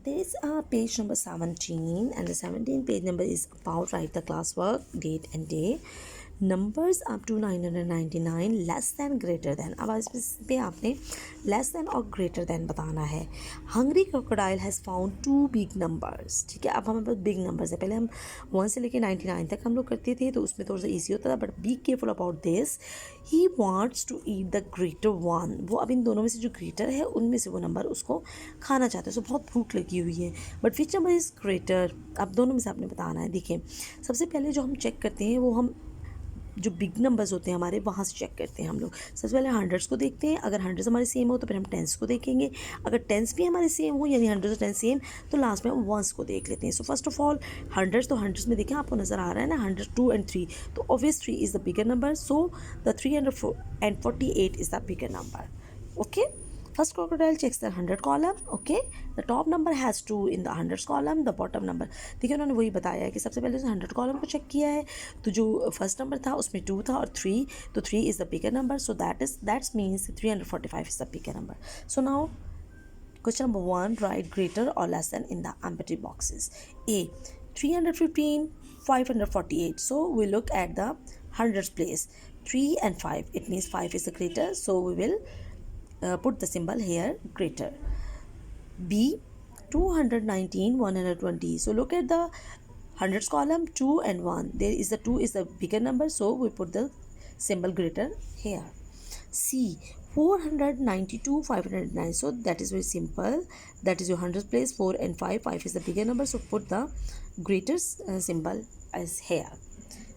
There is a page number 17, and the 17 page number is about write the classwork, date and day. Numbers up to 999 less than greater than. अब इस पे आपने less than और greater than बताना है. Hungry crocodile has found 2 big numbers. ठीक है, अब हमारे पास बिग नंबर्स है. पहले हम 1 से लेकर 99 तक हम लोग करते थे, तो उसमें थोड़ा सा ईजी होता था, but be careful about this. He wants to eat the greater one. वो अब इन दोनों में से जो ग्रेटर है उनमें से वो नंबर उसको खाना चाहते हैं. सो बहुत भूख लगी हुई है, but which number is greater. अब दोनों में से आपने बताना है. देखिए, सबसे पहले जो हम चेक करते हैं वो हम जो बिग नंबर्स होते हैं हमारे, वहाँ से चेक करते हैं हम लोग. सबसे पहले हंड्रेड्स को देखते हैं. अगर हंड्रेड्स हमारे सेम हो तो फिर हम टेंस को देखेंगे. अगर टेंस भी हमारे सेम हो, यानी हंड्रेड और टेंस सेम, तो लास्ट में हम वंस को देख लेते हैं. सो फर्स्ट ऑफ ऑल हंड्रेड्स, तो हंड्रेड्स में देखें आपको नज़र आ रहा है ना, 102 and 3, तो obvious 3 is the bigger number. So the 348 is the bigger number. Okay. First crocodile checks the 100 column. Okay, the top number has 2 in the hundreds column. The bottom number, देखिए उन्होंने वही बताया है कि सबसे पहले 100 कॉलम को चेक किया है, तो जो फर्स्ट नंबर था उसमें 2 था और 3, तो 3 is the bigger number. So that means 345 is the bigger number. So now question number 1, write greater or less than in the empty boxes. A, 315, 548. So we look at the hundreds place. 3 and 5, it means 5 is the greater, so we will put the symbol here, greater. B, 219, 120. So look at the hundreds column, 2 and 1. There is the 2 is the bigger number, so we put the symbol greater here. C, 492, 509. So that is very simple. That is your hundreds place. 4 and 5. 5 is the bigger number, so put the greater symbol as here.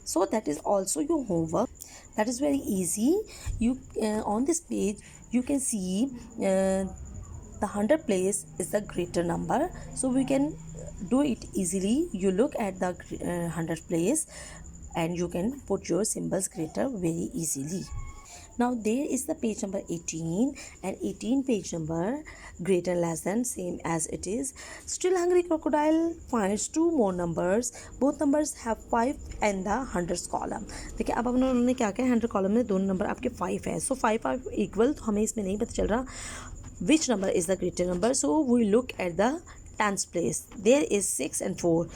So that is also your homework. That is very easy. You on this page you can see the 100 place is the greater number, so we can do it easily. You look at the 100 place and you can put your symbols greater very easily. Now there is the page number 18, and 18 page number greater less than same as it is. Still hungry crocodile finds 2 more numbers. Both numbers have 5 in the hundreds column. देखिए अब उन्होंने क्या किया, 100 column में दोनों number आपके 5 है. सो 5 are equal, तो हमें इसमें नहीं पता चल रहा which number is the greater number. So we look at the tens place. There is 6 and 4,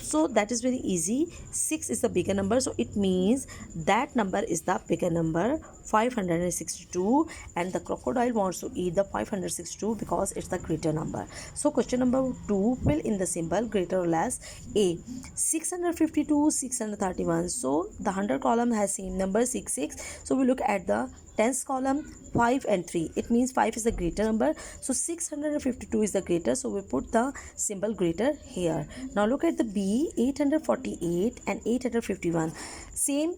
so that is very easy. 6 is the bigger number, so it means that number is the bigger number, 562, and the crocodile wants to eat the 562 because it's the greater number. So question number 2, fill in the symbol greater or less. A, 652, 631. So the 100 column has same number 6 6, so we look at the tens column, 5 and 3. It means 5 is the greater number, so 652 is the greater, so we put the symbol greater here. Now look at the B, 848 and 851. Same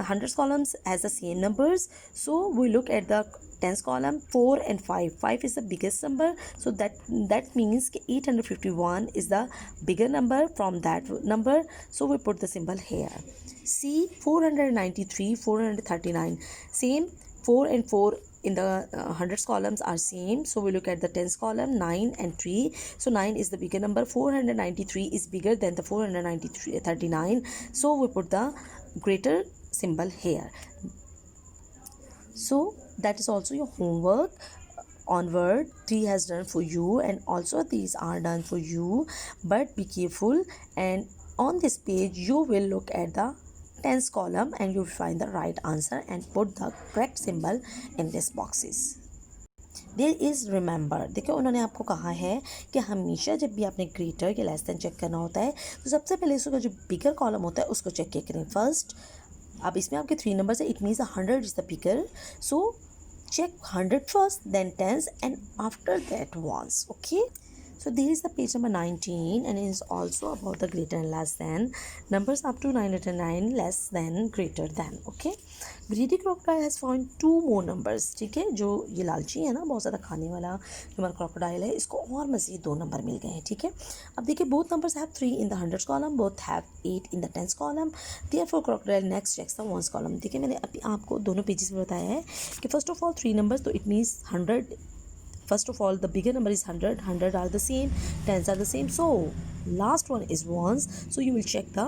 hundreds columns has the same numbers, so we look at the tens column, 4 and 5. 5 is the biggest number, so that means 851 is the bigger number from that number, so we put the symbol here. C, 493, 439. Same, 4 and 4 in the hundreds columns are same, so we look at the tens column, 9 and 3. So 9 is the bigger number, 493 is bigger than the 439, so we put the greater symbol here. So that is also your homework. Onward, 3 has done for you, and also these are done for you, but be careful, and on this page you will look at the tens column and you will find the right answer and put the correct symbol in these boxes. There is remember. देखिए उन्होंने आपको कहा है कि हमेशा जब भी आपने ग्रेटर या लेस देन चेक करना होता है, तो सबसे पहले उसका जो बिगर कॉलम होता है उसको चेक करें फर्स्ट. अब इसमें आपके 3 नंबर्स है, it means 100 is the bigger, so check 100 first, then tens, and after that ones. Okay, so there is the page number 19, and it is also about the greater and less than. Numbers up to 909, less than, greater than. Okay, greedy crocodile has found 2 more numbers. ठीक है, जो ये लालची है ना, बहुत ज़्यादा खाने वाला जो हमारा crocodile है, इसको और मज़ीद 2 नंबर मिल गए हैं. ठीक है, अब देखिए both numbers have 3 in the hundreds column, both have 8 in the tens column. Therefore crocodile next checks the ones column. देखिए मैंने अभी आपको दोनों पेजेस में बताया है कि फर्स्ट ऑफ ऑल 3 नंबर्स, तो it means 100. First of all, the bigger number is 100. 100 are the same, tens are the same, so last one is ones, so you will check the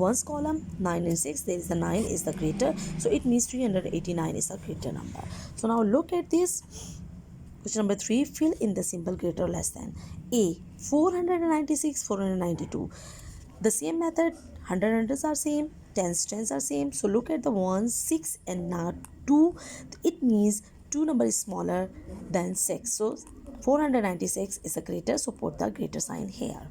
ones column, 9 and 6. There is the 9 is the greater, so it means 389 is the greater number. So now look at this. Question number 3, fill in the symbol greater or less than. A, 496, 492. The same method, 100 hundreds are same, tens are same. So look at the ones, 6 and now 2. It means 2 number is smaller than 6. So 496 is a greater, so put the greater sign here.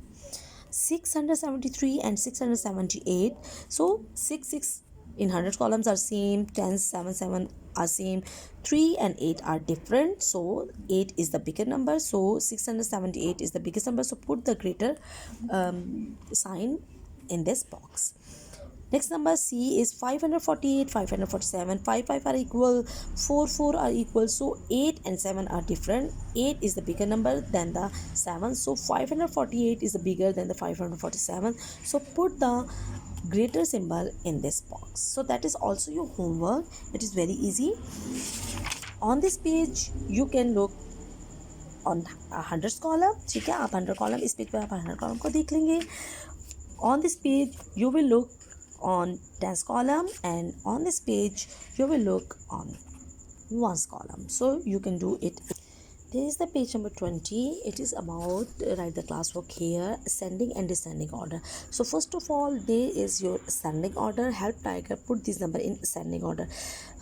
673 and 678. So 6 in 100 columns are same, 10 7 are same, 3 and 8 are different, so 8 is the bigger number, so 678 is the biggest number, so put the greater sign in this box. Next number C is 548, 547, 5 are equal, 4 are equal, so 8 and 7 are different. 8 is the bigger number than the 7, so 548 is bigger than the 547, so put the greater symbol in this box. So that is also your homework. It is very easy. On this page you can look on 100 column. ठीक है, आप 100 column, इस page पे आप 100 column को देख लेंगे. On this page you will look on 10th column, and on this page you will look on 1st column, so you can do it. There is the page number 20. It is about write the classwork here, ascending and descending order. So first of all there is your ascending order. Help Tiger put this number in ascending order.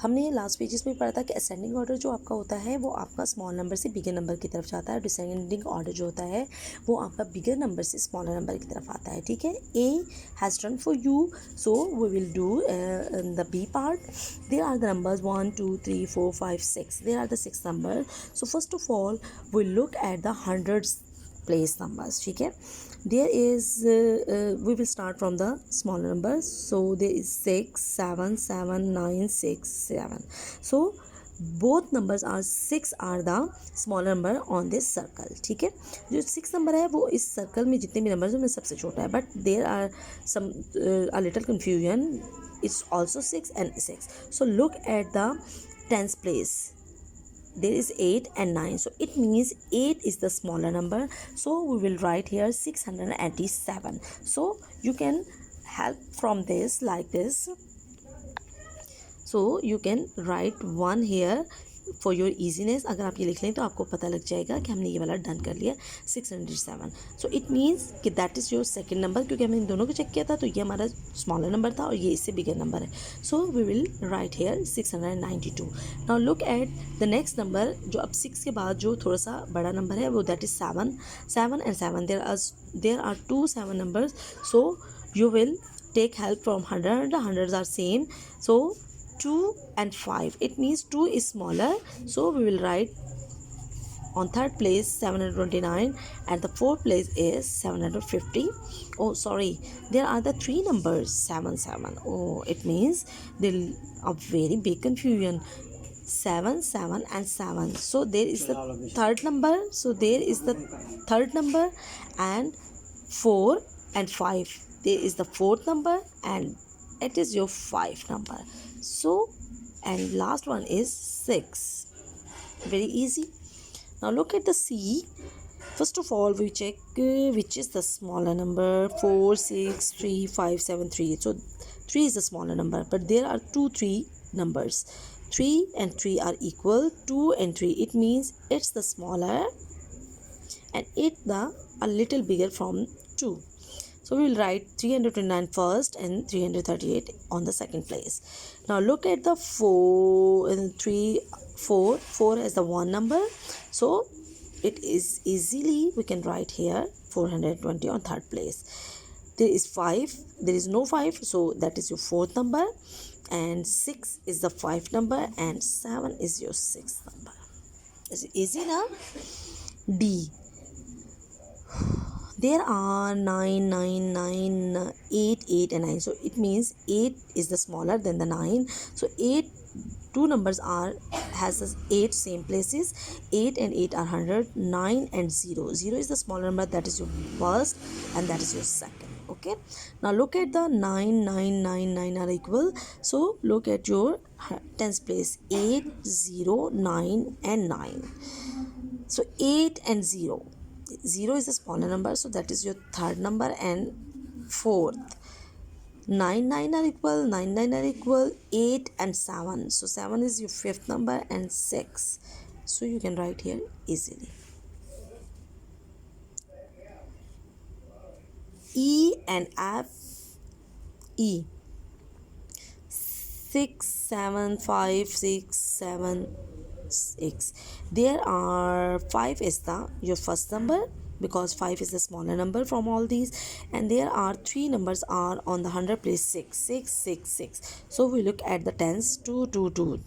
हमने last pages में पढ़ा था कि ascending order जो आपका होता है वो आपका स्मॉल नंबर से बिगर नंबर की तरफ जाता है. डिसेंडिंग ऑर्डर जो होता है वो आपका बिगर नंबर से स्मॉलर नंबर की तरफ आता है. ठीक है, A has done for you, so we will do the B part. There are the numbers 1 2 3 4 5 6. There are the 6 number. So first of all we look at the hundreds place numbers. ठीक है, there is we will start from the smaller numbers. So there is 6 7 7 9 6 7. So both numbers are 6 are the smaller number on this circle. ठीक है, जो 6 number है वो इस circle में जितने भी नंबर उनमें सबसे छोटा है, but there are some a little confusion. It's also 6 and 6. So look at the tens place. There is 8 and 9, so it means 8 is the smaller number, so we will write here 687. So you can help from this like this. So you can write 1 here for your easiness. अगर आप ये लिख लें तो आपको पता लग जाएगा कि हमने ये वाला डन कर लिया 607. सो इट मीन्स कि that is your second number, क्योंकि हमने इन दोनों को चेक किया था तो ये हमारा स्मॉलर नंबर था और ये इससे बिगर नंबर है. So we will write here 692. Now look at the next number जो अब 6 के बाद जो थोड़ा सा बड़ा नंबर है वो that is 7. 7 and 7, there are 2 7 numbers, so you will take help from 100. The hundreds are same, so 2 and 5. It means 2 is smaller, so we will write on third place 729 and the fourth place is 750. Oh sorry, there are the 3 numbers 7 7. Oh, it means there a very big confusion. 7 7 and 7, so there is the third number, so there is the third number, and 4 and 5, there is the fourth number and it is your 5 number. So and last one is 6. Very easy. Now look at the C. First of all we check which is the smaller number. 4 6 3 5 7 3. So 3 is the smaller number, but there are 2 3 numbers. 3 and 3 are equal. 2 and 3, it means it's the smaller and it the a little bigger from 2. So we will write 329 first and 338 on the second place. Now look at the 4 and 3 4. 4 as the one number, so it is easily we can write here 420 on third place. There is 5, there is no 5, so that is your fourth number, and 6 is the 5 number and 7 is your 6th number. Is it easy now? D. There are 9 9 9 8 8 and 9, so it means 8 is the smaller than the 9. So 8, 2 numbers are has 8 same places. 8 and 8 are 100. 9 and 0, 0 is the smaller number, that is your first and that is your second. Okay, now look at the 9 9 9 9 are equal, so look at your tens place. 8 0 9 and 9, so 8 and 0, 0 is the smaller number, so that is your third number and fourth. 9 9 are equal, 9 9 are equal. 8 and 7, so 7 is your fifth number and 6 So you can write here easily. E and F. E. 6 7 5 6 7 6. There are 5 is the your first number, because 5 is the smaller number from all these, and there are 3 numbers are on the hundred place, 6 6 6 6. So we look at the tens, 2 2 2.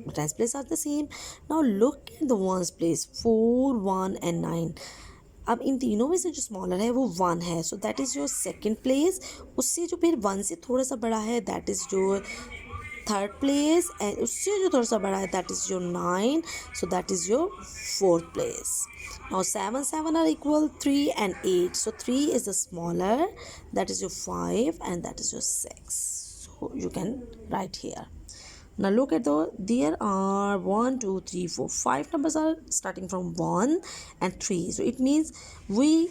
The tens place are the same. Now look at the ones place, 4 1 and 9. अब इन तीनों में से जो smaller है वो one है, so that is your second place. उससे जो फिर वन से थोड़ा सा बड़ा है that is your third place, and उससे जो थोड़ा सा बड़ा है that is your nine, so that is your fourth place. Now 7 7 are equal 3 and 8, so 3 is the smaller, that is your 5, and that is your 6. So you can write here. Now look at there are 1 2 3 4 5 numbers are starting from 1 and 3, so it means we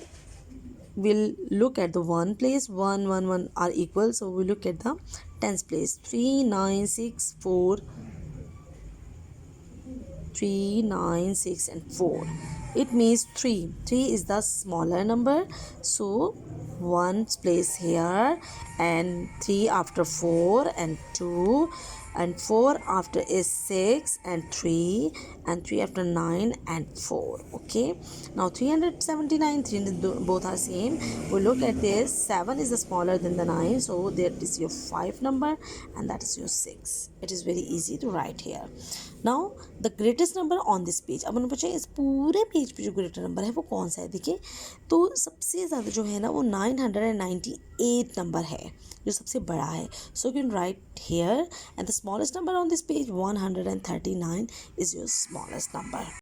will look at the one place, 1 1 1 are equal, so we look at the tens place, 3 9 6 4, 3 9 6 and 4. It means 3 is the smaller number, so 1 place here, and 3 after 4 and 2, and 4 after is 6 and 3, and 3 after 9 and 4. Okay, now 379 300 both are same. We look at this, 7 is the smaller than the 9, so that is your 5 number, and that is your 6. It is very easy to write here. Now the greatest number on this page, अब उन्होंने पूछा इस पूरे page पे जो greater number है वो कौन सा है. देखिए तो सबसे ज़्यादा जो है ना वो 998 नंबर है, जो सबसे बड़ा है. So you can write here, and the smallest number on this page 139 is your smallest number.